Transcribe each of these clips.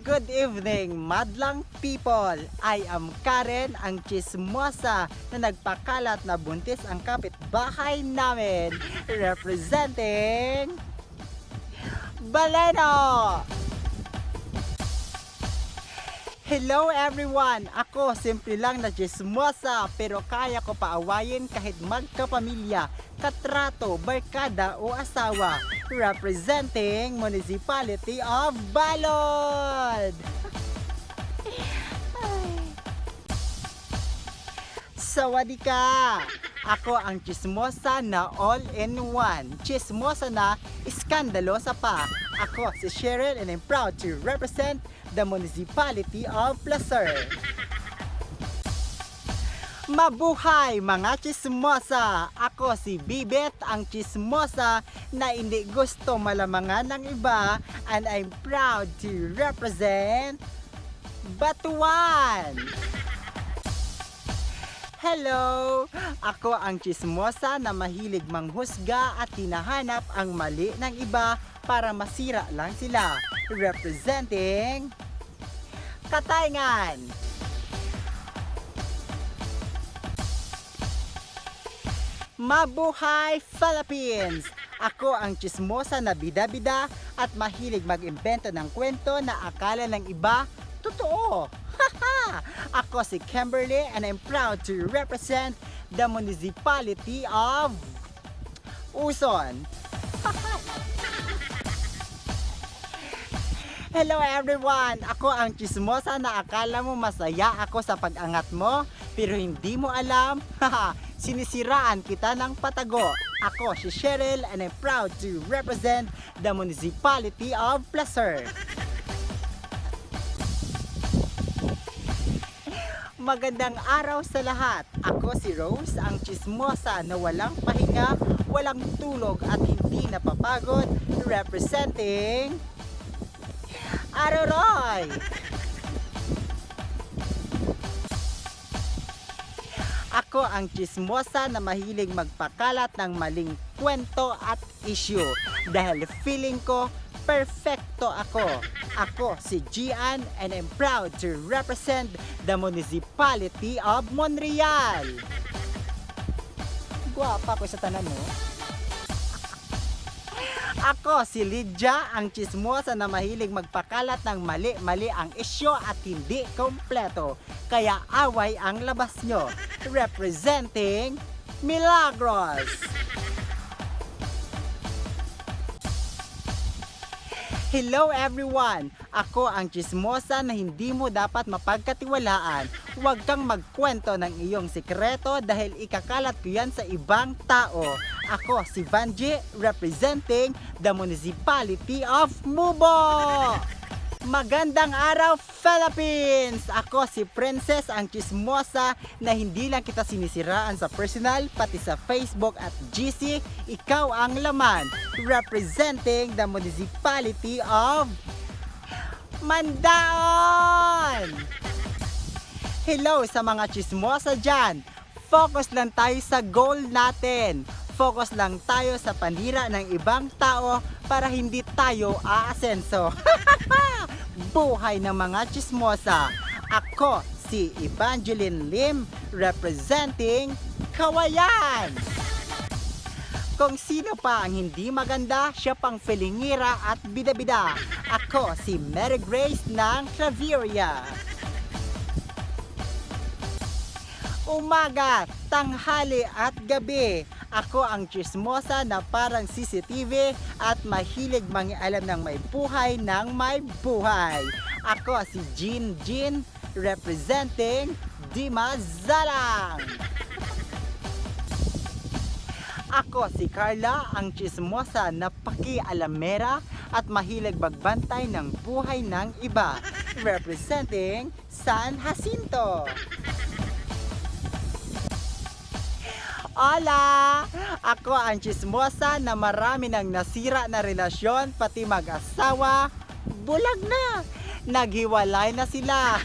Good evening, madlang people! I am Karen, ang chismosa na nagpakalat na buntis ang kapitbahay namin. Representing Baleno! Hello everyone! Ako simple lang na chismosa pero kaya ko paawayin kahit magkapamilya, katrato, barkada o asawa. Representing Municipality of Balod! Sawadika! Ako ang chismosa na all-in-one. Chismosa na iskandalosa pa. Ako si Cheryl and I'm proud to represent the Municipality of Placer. Mabuhay mga chismosa! Ako si Bibet, ang chismosa na hindi gusto malamangan ng iba, and I'm proud to represent Batuan! Hello! Ako ang chismosa na mahilig manghusga at hinahanap ang mali ng iba para masira lang sila. Representing Katayngan! Mabuhay Philippines! Ako ang chismosa na bida-bida at mahilig mag-imbento ng kwento na akala ng iba totoo. Ako si Kimberly and I'm proud to represent the Municipality of Uson. Hello everyone! Ako ang chismosa na akala mo masaya ako sa pag-angat mo, pero hindi mo alam, sinisiraan kita ng patago. Ako si Cheryl and I'm proud to represent the Municipality of Placer. Magandang araw sa lahat! Ako si Rose, ang chismosa na walang pahinga, walang tulog at hindi napapagod, representing Aroroy! Ako ang chismosa na mahilig magpakalat ng maling kwento at issue dahil feeling ko perfecto ako. Ako si Gian and I'm proud to represent the Municipality of Monreal. Guwapa ko sa tanan mo. Ako si Lydia, ang chismosa na mahilig magpakalat ng mali-mali ang isyo at hindi kompleto. Kaya away ang labas nyo. Representing Milagros! Hello everyone! Ako ang chismosa na hindi mo dapat mapagkatiwalaan. Huwag kang magkwento ng iyong sikreto dahil ikakalat ko yan sa ibang tao. Ako si Vanji, representing the Municipality of Mubo! Magandang araw Philippines! Ako si Princess, ang chismosa na hindi lang kita sinisiraan sa personal, pati sa Facebook at GC, ikaw ang laman. Representing the Municipality of Mandaon! Hello sa mga chismosa dyan! Focus lang tayo sa goal natin. Focus lang tayo sa panira ng ibang tao para hindi tayo aasenso. Buhay ng mga chismosa! Ako si Evangeline Lim, representing Kawayan! Kung sino pa ang hindi maganda, siya pang felingira at bida-bida. Ako si Mary Grace ng Claveria. Umaga, tanghali at gabi, ako ang chismosa na parang CCTV at mahilig mangialam ng may buhay ng may buhay. Ako si Jean, representing Dimazalang. Ako si Carla, ang chismosa na pakialamera at mahilig magbantay ng buhay ng iba, representing San Jacinto. Hola! Ako ang chismosa na marami ng nasira na relasyon, pati mag-asawa, bulag na! Naghiwalay na sila!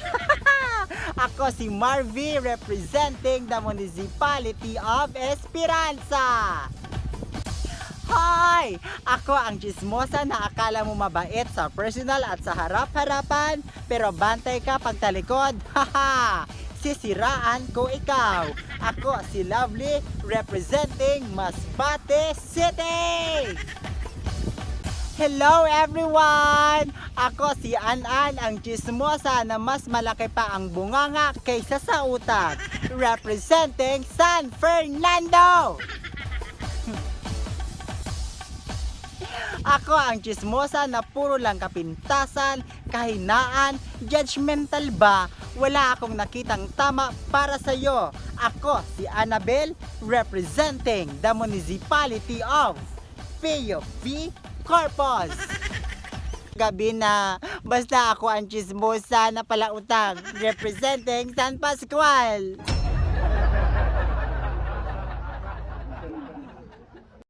Ako si Marvy, representing the Municipality of Esperanza! Hoy! Ako ang chismosa na akala mo mabait sa personal at sa harap-harapan, pero bantay ka pagtalikod. Haha! Sisiraan ko ikaw. Ako si Lovely, representing Masbate City! Hello everyone! Ako si An-An, ang chismosa na mas malaki pa ang bunganga kaysa sa utak. Representing San Fernando! Ako ang chismosa na puro lang kapintasan, kahinaan, judgmental ba? Wala akong nakitang tama para sa'yo. Ako si Annabel, representing the municipality of P.O.P. Corpus. Gabi na, basta ako ang chismosa na palautang, representing San Pascual.